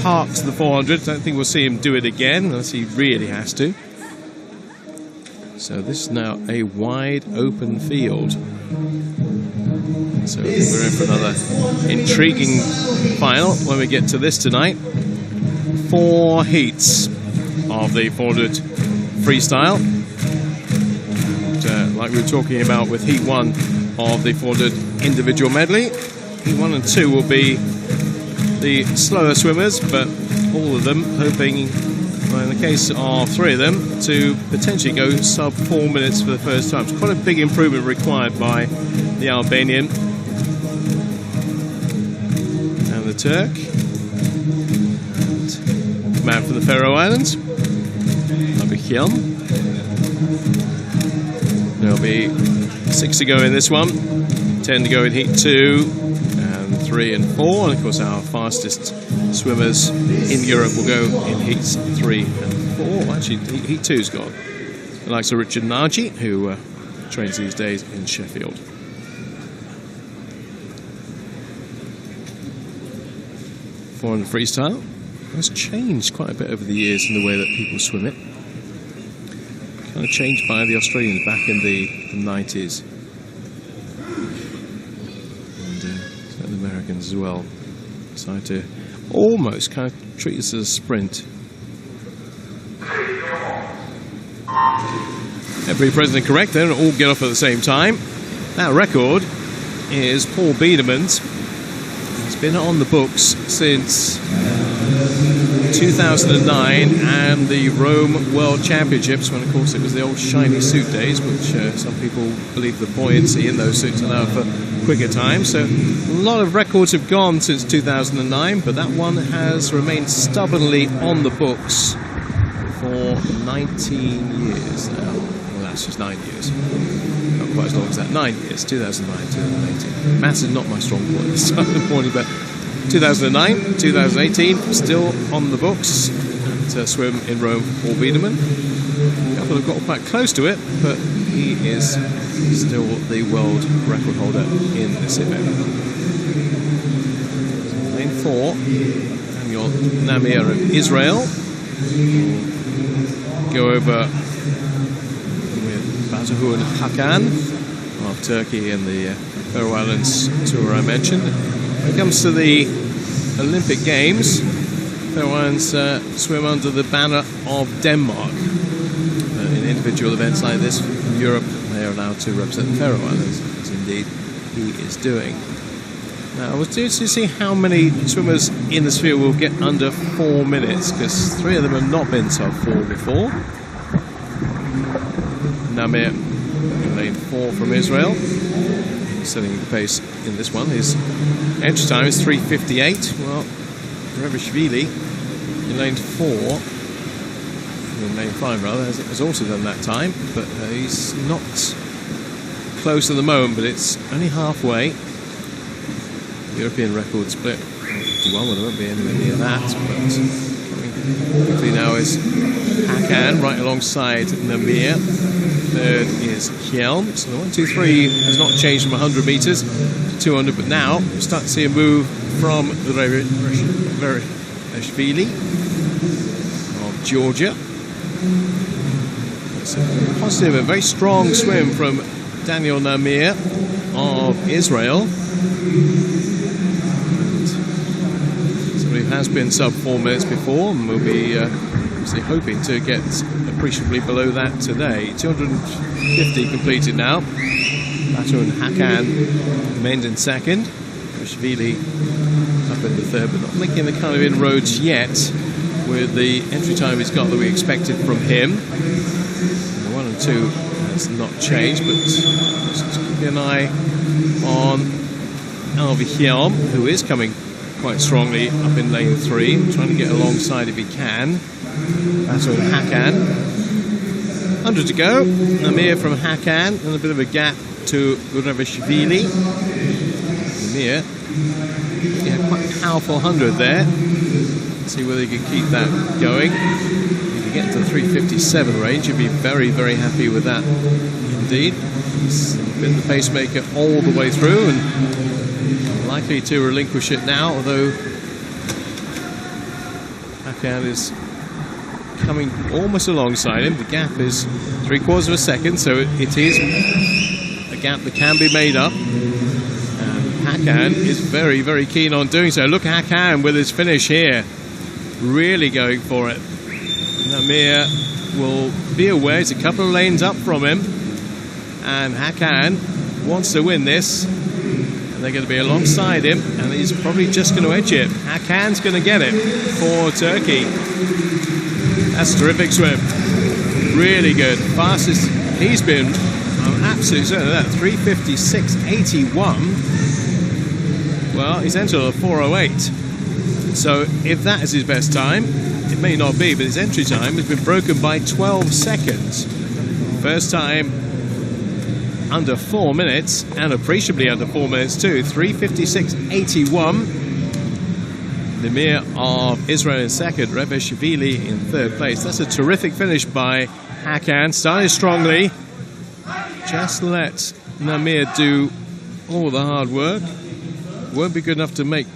parks the 400. Don't think we'll see him do it again unless he really has to. So this is now a wide open field. So I think we're in for another intriguing final when we get to this tonight. 4 heats of the 400 freestyle. And, like we were talking about with Heat 1 of the 400 individual medley, Heat 1 and 2 will be the slower swimmers, but all of them hoping, well, in the case of 3 of them, to potentially go sub 4 minutes for the first time. It's quite a big improvement required by the Albanian and the Turk. And the man from the Faroe Islands, Helm. There'll be 6 to go in this one, 10 to go in Heat 2, and 3 and 4. And of course our fastest swimmers in Europe will go in Heats 3 and 4. Actually, Heat 2's gone. The likes of Richard Nagy, who trains these days in Sheffield. For the freestyle has changed quite a bit over the years in the way that people swim it. Kind of changed by the Australians back in the 90s. And the Americans as well decided to almost kind of treat this as a sprint. Every president correct, they don't all get off at the same time. That record is Paul Biedermann's. It's been on the books since 2009 and the Rome World Championships, when of course it was the old shiny suit days, which some people believe the buoyancy in those suits allow for quicker times. So a lot of records have gone since 2009, but that one has remained stubbornly on the books for 19 years now. Well, that's just 9 years. Not quite as long as that. 9 years, 2009, 2018. Maths is not my strong point this time of the morning, but 2009, 2018, still on the books. And swim in Rome for Paul Biedermann. A couple have got quite close to it, but he is still the world record holder in this event. Lane 4, Daniel Namir of Israel. Go over with Batuhu and Hakan of Turkey and the Faroe Islands tour I mentioned. When it comes to the Olympic Games, Faroe Islands swim under the banner of Denmark. In individual events like this in Europe, they are allowed to represent the Faroe Islands, as indeed he is doing. Now, I was curious to see how many swimmers in this field will get under 4 minutes, because 3 of them have not been sub 4 before. Namir in lane 4 from Israel, setting the pace in this one. His entry time is 3:58. Well, Revishvili in lane 4, in lane 5 rather, has also done that time, but he's not close at the moment, but it's only halfway. European record split 51, well, there won't be anywhere near that, but coming quickly now is Hakan right alongside Namir. Third is Hjelm. So the 1, 2, 3 has not changed from 100 meters to 200, but now we start to see a move from Revishvili of Georgia. It's a positive, a very strong swim from Daniel Namir of Israel. Somebody who has been sub 4 minutes before and will be hoping to get appreciably below that today. 250 completed now. Batu and Hakan remained in second. Revishvili up in the third, but not making the kind of inroads yet with the entry time he's got that we expected from him. The 1 and 2 has not changed, but just keeping an eye on Alvi Hjelm, who is coming quite strongly up in lane 3, trying to get alongside if he can. Batu and Hakan. 100 to go. Namir from Hakan, and a bit of a gap to Revishvili. Namir, yeah, quite a powerful 100 there. Let's see whether he can keep that going. If he get to the 3:57 range, he'd be very, very happy with that indeed. He's been the pacemaker all the way through and likely to relinquish it now, although Hakan is coming almost alongside him. The gap is 3/4 of a second, so it is a gap that can be made up. And Hakan is very, very keen on doing so. Look at Hakan with his finish here. Really going for it. Namir will be aware. He's a couple of lanes up from him. And Hakan wants to win this. And they're going to be alongside him. And he's probably just going to edge it. Hakan's going to get it for Turkey. That's a terrific swim. Really good. Fastest he's been. I'm absolutely certain of that. 3:56.81. Well, he's entered a 4:08. So if that is his best time, it may not be, but his entry time has been broken by 12 seconds. First time under 4 minutes, and appreciably under 4 minutes too. 3:56.81. Namir of Israel in second, Reveshvili in third place. That's a terrific finish by Hakan. Started strongly. Just let Namir do all the hard work. Won't be good enough to make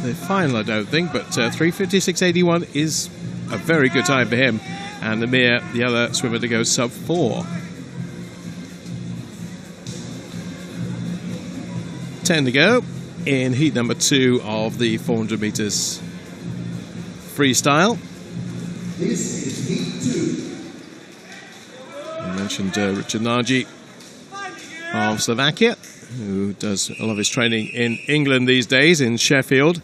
the final, I don't think, but 3:56.81 is a very good time for him. And Namir, the other swimmer, to go sub-4. 10 to go in heat number 2 of the 400 meters freestyle. This is heat 2. I mentioned Richard Nagy of Slovakia, who does a lot of his training in England these days, in Sheffield.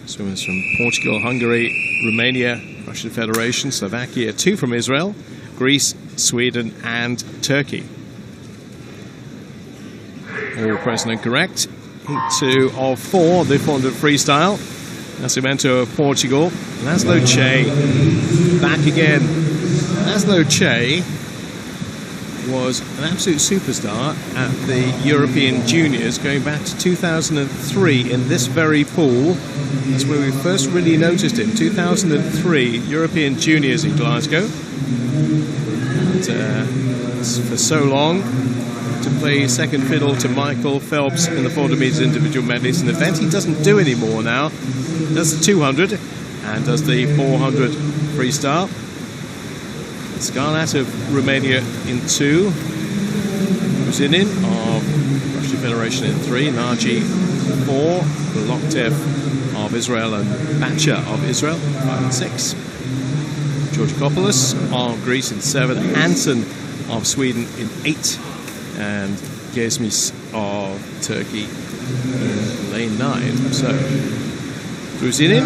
Swimmers from Portugal, Hungary, Romania, Russian Federation, Slovakia, 2 from Israel, Greece, Sweden and Turkey. All present and correct. Heat 2 of 4, the 400 freestyle. Nascimento of Portugal. Laszlo Che back again. Laszlo Che was an absolute superstar at the European Juniors going back to 2003 in this very pool. That's where we first really noticed him. 2003 European Juniors in Glasgow. And for so long to play second fiddle to Michael Phelps in the 400 meters individual medleys, an event he doesn't do anymore now. Does the 200 and does the 400 freestyle. Scarlat of Romania in 2, Ruzinin of Russian Federation in 3, Nagy 4, Loktev of Israel and Bacha of Israel 5 and 6, Georgopoulos of Greece in 7, Hansen of Sweden in 8, and Gezmis of Turkey in lane 9. So Ruzinin,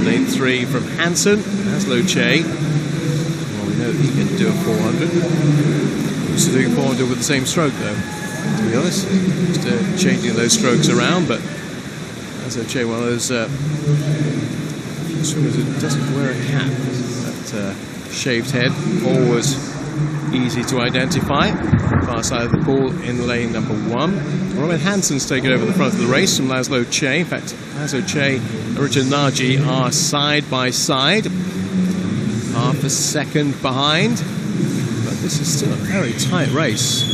lane 3 from Hansen, Laszlo Che. We know that he can do a 400. Used to doing 400 with the same stroke, though, to be honest. Just changing those strokes around, but as I say, one of those swimmers who doesn't wear a cap. That shaved head, always easy to identify. Far side of the pool in lane number 1. Robin Hansen's taken over the front of the race from Laszlo Che. In fact, Laszlo Che and Richard Nagy are side by side. Half a second behind, but this is still a very tight race.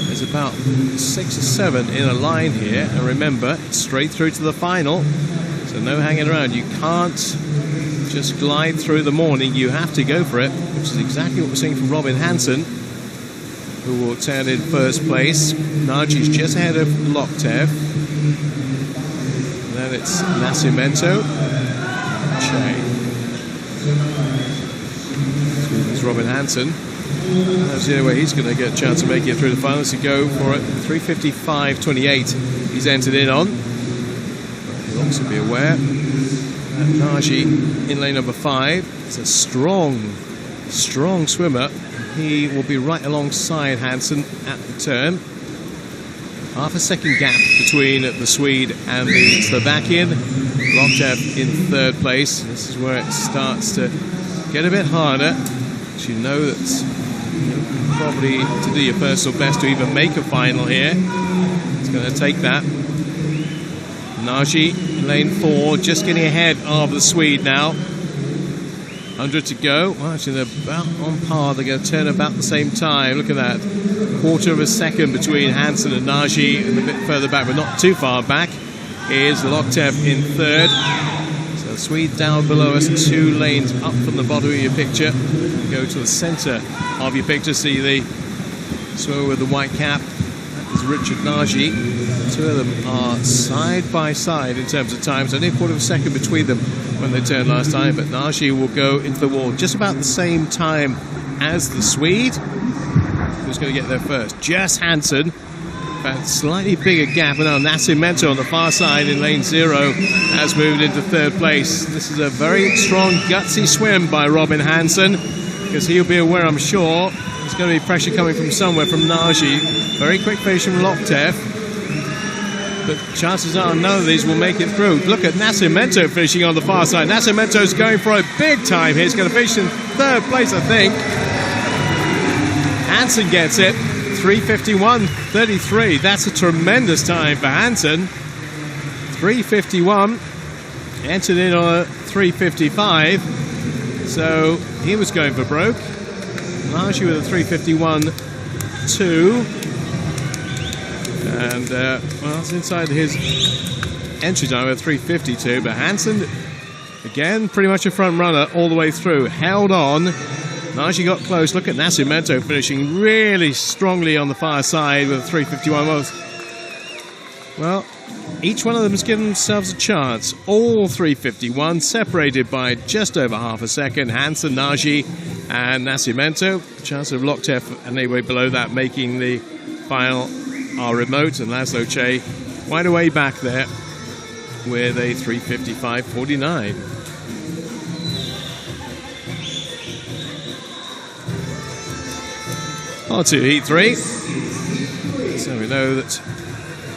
There's about 6 or 7 in a line here, and remember, it's straight through to the final, so no hanging around. You can't just glide through the morning, you have to go for it, which is exactly what we're seeing from Robin Hansen, who will turn in first place. Nagy's just ahead of Loktev, and then it's Nascimento, Che. Robin Hansen. That's the only way he's going to get a chance of making it through the finals to go for it. 3:55.28 he's entered in on. But you'll also be aware that Nagy in lane number 5 is a strong swimmer. He will be right alongside Hansen at the turn. Half a second gap between the Swede and the Slovakian. Loktev in third place. This is where it starts to get a bit harder. You know that probably to do your personal best to even make a final here. It's going to take that. Nagy in lane 4, just getting ahead of the Swede now. 100 to go. Well, actually, they're about on par. They're going to turn about the same time. Look at that. 1/4 of a second between Hansen and Nagy, and a bit further back, but not too far back, is Loktev in third. So the Swede down below us, 2 lanes up from the bottom of your picture. Go to the centre of your picture, see the swimmer with the white cap. That is Richard Nagy. 2 of them are side by side in terms of times. Only a quarter of a second between them when they turned last time, but Nagy will go into the wall just about the same time as the Swede. Who's going to get there first? Jess Hansen. About slightly bigger gap, and now Nascimento on the far side in lane 0 has moved into 3rd place. This is a very strong, gutsy swim by Robin Hansen, because he'll be aware, I'm sure, there's going to be pressure coming from somewhere from Nagy. Very quick finish from Loktev, but chances are none of these will make it through. Look at Nascimento finishing on the far side. Nascimento's going for a big time here. He's going to finish in 3rd place, I think. Hansen gets it. 3:51.33. That's a tremendous time for Hansen. 3:51. Entered in on a 3:55. So he was going for broke. Nagy with a 3:51.2. And, well, it's inside his entry time of 3:52. But Hansen, again, pretty much a front runner all the way through. Held on. Nagy got close. Look at Nascimento finishing really strongly on the far side with a 3:51. Well, each one of them has given themselves a chance. All 3:51, separated by just over half a second. Hansen, Nagy, and Nascimento. The chance of Loktev and anyway below that making the final are remote. And Laszlo Che quite a way back there with a 3:55.49. On to heat 3. So we know that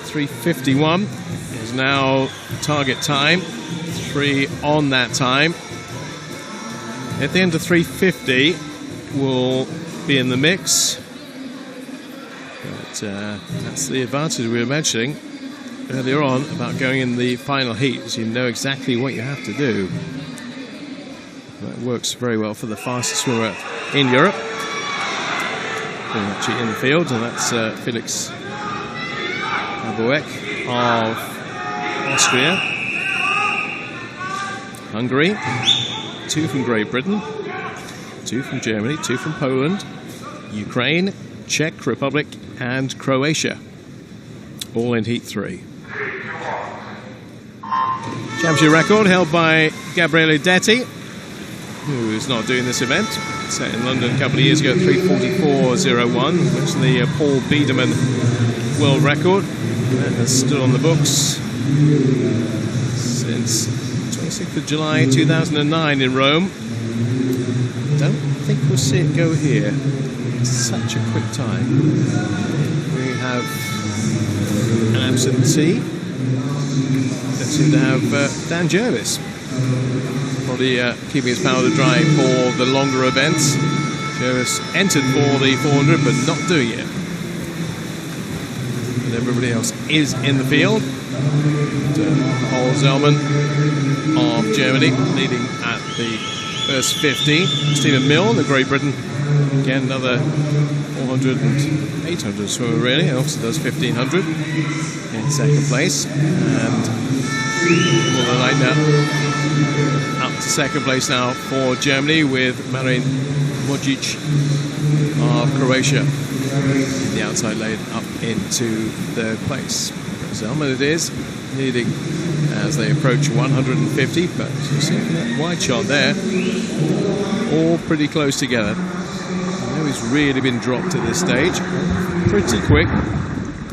3:51 is now target time. 3 on that time. At the end of 3:50 will be in the mix. But that's the advantage we were mentioning earlier on about going in the final heat, as you know exactly what you have to do. That works very well for the fastest swimmer in Europe. Actually in the field, and that's Felix Aboek of Austria. Hungary, 2 from Great Britain, 2 from Germany, 2 from Poland, Ukraine, Czech Republic, and Croatia. All in heat 3. Championship record held by Gabriele Detti, who is not doing this event. Set in London a couple of years ago, 3:44.01, which is the Paul Biederman world record. That has stood on the books since 26th of July 2009 in Rome. Don't think we'll see it go here. It's such a quick time. We have an absentee. Let's seem to have Dan Jervis. Probably keeping his powder dry for the longer events. Jervis entered for the 400, but not doing it. And everybody else is in the field. Paul Zellman of Germany leading at the first 50. Stephen Milne of Great Britain. Again, another 400 and 800 swimmer, really. He also does 1500 in 2nd place. And like that, up to 2nd place now for Germany with Marin Mojic of Croatia in the outside lane up into 3rd place. Zellman it is, leading as they approach 150, but you see that wide shot there, all pretty close together. I know he's really been dropped at this stage, pretty quick.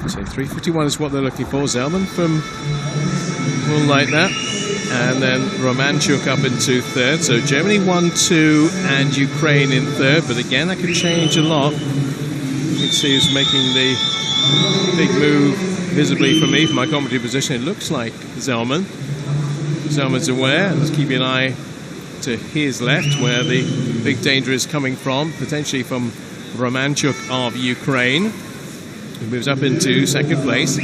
So 3:51 is what they're looking for. Zellman from like that, and then Romanchuk up into 3rd. So Germany 1, 2, and Ukraine in 3rd. But again, that could change a lot. You can see who's making the big move visibly for me from my commentary position. It looks like Zellman. Zellman's aware. Let's keep an eye to his left, where the big danger is coming from, potentially from Romanchuk of Ukraine. He moves up into 2nd place.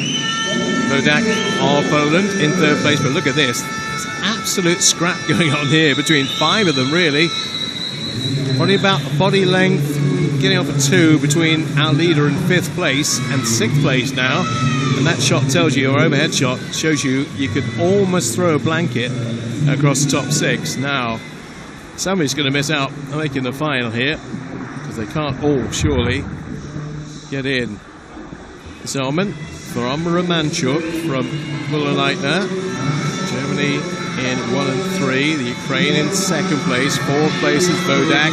Bodak of Poland in 3rd place, but look at this. There's absolute scrap going on here between 5 of them, really. Probably about a body length getting off a 2 between our leader in 5th place and 6th place now. And that shot tells you, your overhead shot shows you, you could almost throw a blanket across the top 6. Now, somebody's going to miss out on making the final here, because they can't all surely get in. Zellman from Romanchuk from Bullereitner. Germany in 1 and 3. The Ukraine in 2nd place. 4th place is Bodak.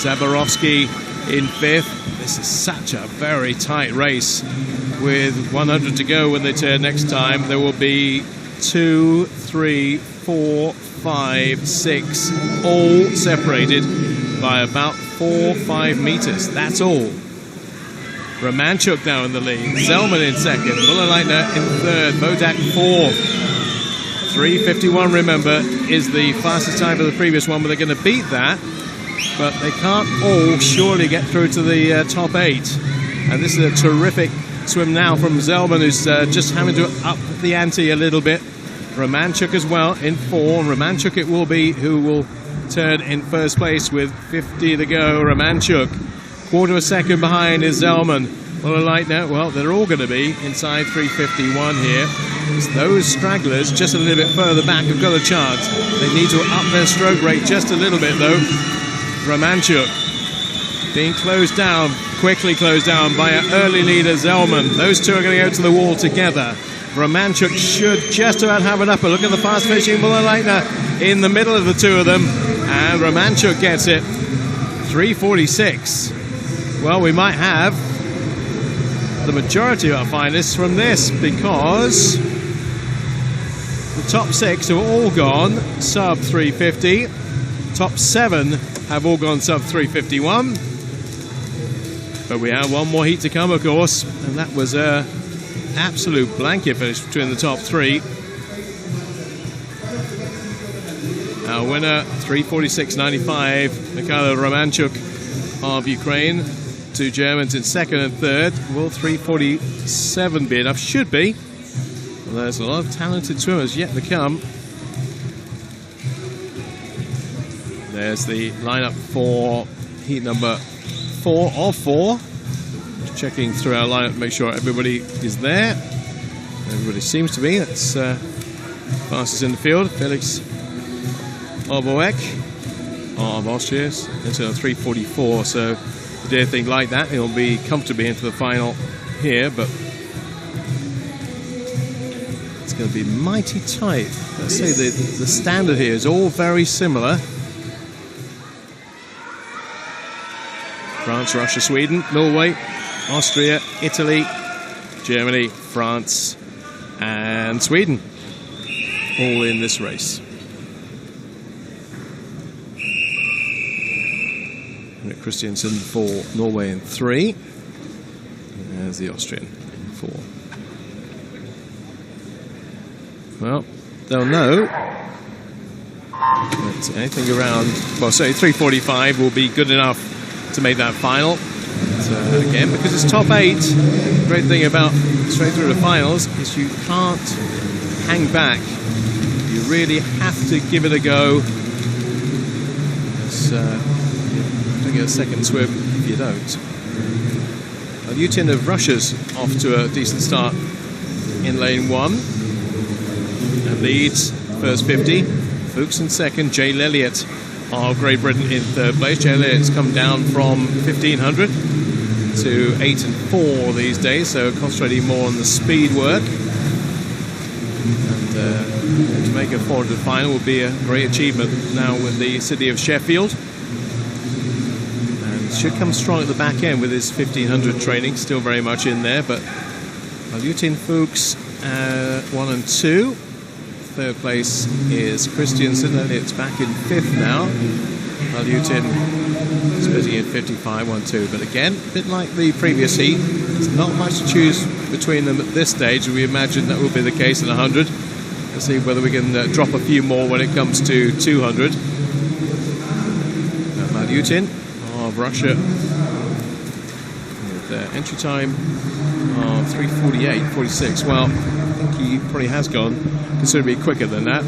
Zaborowski in 5th. This is such a very tight race. With 100 to go when they turn next time, there will be 2, 3, 4, 5, 6, all separated by about 4-5 meters. That's all. Romanchuk now in the lead. Zellman in 2nd. Bullereitner in 3rd. Bodak 4th. 3:51, remember, is the fastest time of the previous one, but they're going to beat that. But they can't all surely get through to the top 8. And this is a terrific swim now from Zellman, who's just having to up the ante a little bit. Romanchuk as well in 4. Romanchuk it will be who will turn in 1st place with 50 to go. Romanchuk, quarter of a second behind is Zellman. Bullereitner, well, they're all going to be inside 3:51 here. It's those stragglers just a little bit further back have got a chance. They need to up their stroke rate just a little bit, though. Romanchuk being closed down, quickly closed down by an early leader, Zellman. Those two are going to go to the wall together. Romanchuk should just about have it up. Look at the fast finishing Bullereitner in the middle of the two of them. And Romanchuk gets it. 3:46. Well, we might have the majority of our finalists from this, because the top 6 have all gone sub 3:50. Top 7 have all gone sub 3:51. But we have one more heat to come, of course, and that was a absolute blanket finish between the top 3. Our winner, 3:46.95, Mikhailo Romanchuk of Ukraine. 2 Germans in 2nd and 3rd. Will 3:47 be enough? Should be. Well, there's a lot of talented swimmers yet to come. There's the lineup for heat number 4 of 4. Just checking through our lineup to make sure everybody is there. Everybody seems to be. That's fastest in the field. Felix Oboek of Austria into a 3:44. So if they did anything like that, he'll be comfortably into the final here, but it's going to be mighty tight. Let's say the standard here is all very similar. France, Russia, Sweden, Norway, Austria, Italy, Germany, France, and Sweden, all in this race. Christiansen for Norway in 3. And there's the Austrian in 4. Well, they'll know that anything around, well, say 3:45 will be good enough to make that final. But, again, because it's top 8, the great thing about straight through the finals is you can't hang back. You really have to give it a go. It's, get a second swim if you don't. Alyutin of Russia's off to a decent start in lane 1 and leads first 50. Fuchs in 2nd. Jay Lelliott of Great Britain in 3rd place. Jay Lelliott's come down from 1500 to 8 and 4 these days, so concentrating more on the speed work. And to make a 400 final would be a great achievement now with the city of Sheffield. Should come strong at the back end with his 1500 training, still very much in there, but Alyutin, Fuchs 1 and 2. 3rd place is Christiansen, and it's back in 5th now. Alyutin splitting in 55, 1, 2. But again, a bit like the previous heat, there's not much to choose between them at this stage. We imagine that will be the case in 100. Let's see whether we can drop a few more when it comes to 200. Alyutin of Russia with entry time of 3:48.46. Well, I think he probably has gone considerably quicker than that.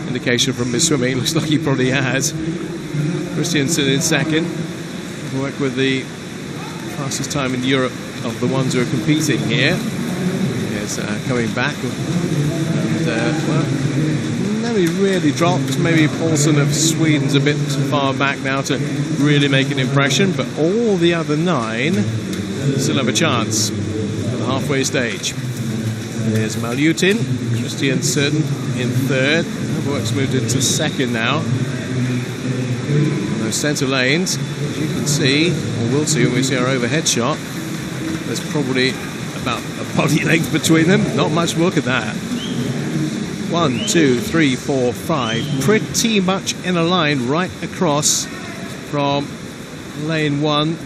Indication from his swimming, looks like he probably has. Christiansen in 2nd. Work with the fastest time in Europe of the ones who are competing here. Is coming back, and well, nobody really dropped. Maybe Paulson of Sweden's a bit far back now to really make an impression, but all the other 9 still have a chance at the halfway stage. There's Malutin, Christiansen in 3rd. Abuek's moved into 2nd now. Those centre lanes, as you can see, or we'll see when we see our overhead shot, there's probably about a body length between them. Not much. Look at that. 1, 2, 3, 4, 5. Pretty much in a line right across from lane 1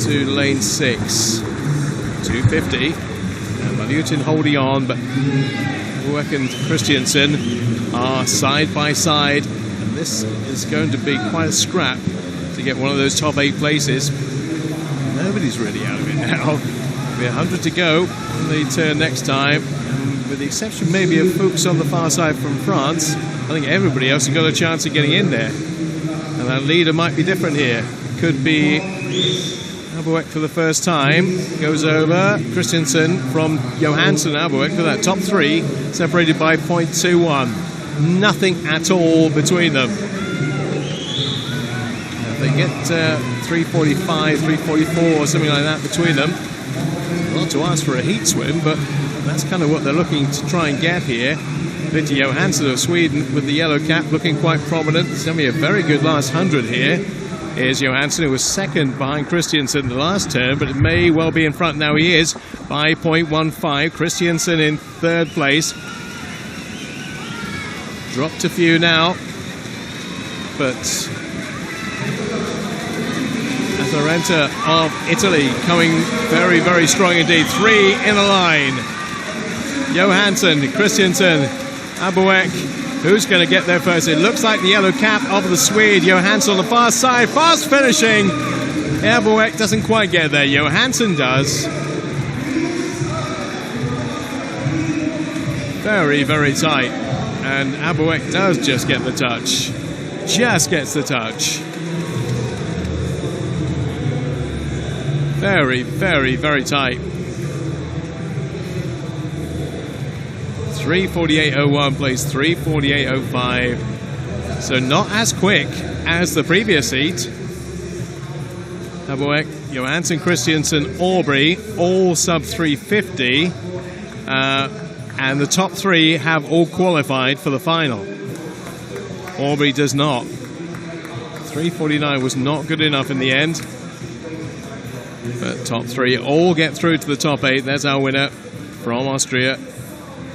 to lane 6. 250. And Malutin holding on, but Abuek and Christiansen are side by side. And this is going to be quite a scrap to get one of those top 8 places. Nobody's really out of it now. 100 to go on the turn next time, and with the exception maybe of Fuchs on the far side from France, I think everybody else has got a chance of getting in there, and that leader might be different here. Could be Abuek for the first time, goes over Christiansen from Johansson and Abuek for that top 3, separated by 0.21. Nothing at all between them. If they get 3:45, 3:44 or something like that between them, not to ask for a heat swim, but that's kind of what they're looking to try and get here. Victor Johansson of Sweden with the yellow cap looking quite prominent. It's going to be a very good last 100 here. Here's Johansson, who was 2nd behind Christiansen the last turn, but it may well be in front. Now he is by 0.15. Christiansen in 3rd place. Dropped a few now, but Atalanta of Italy coming very, very strong indeed. 3 in a line. Johansson, Christiansen, Abuek. Who's going to get there first? It looks like the yellow cap of the Swede. Johansson on the far side. Fast finishing. Abuek doesn't quite get there. Johansson does. Very, very tight. And Abuek does just get the touch. Just gets the touch. Very, very, very tight. 3:48.01 plays 3:48.05. So not as quick as the previous heat. Abuek, Johansson, Christiansen, Aubrey, all sub 3:50. And the top 3 have all qualified for the final. Aubrey does not. 3:49 was not good enough in the end. But top 3 all get through to the top 8. There's our winner from Austria.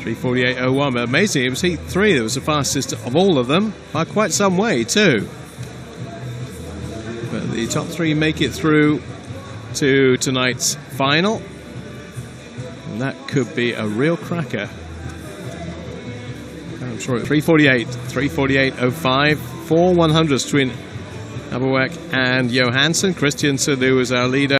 3:48.01. But amazing, it was heat 3 that was the fastest of all of them by quite some way too. But the top 3 make it through to tonight's final. And that could be a real cracker. I'm sure 3:48, 3:48.05. 4 100s between Abuek and Johansson. Christiansen, who was our leader.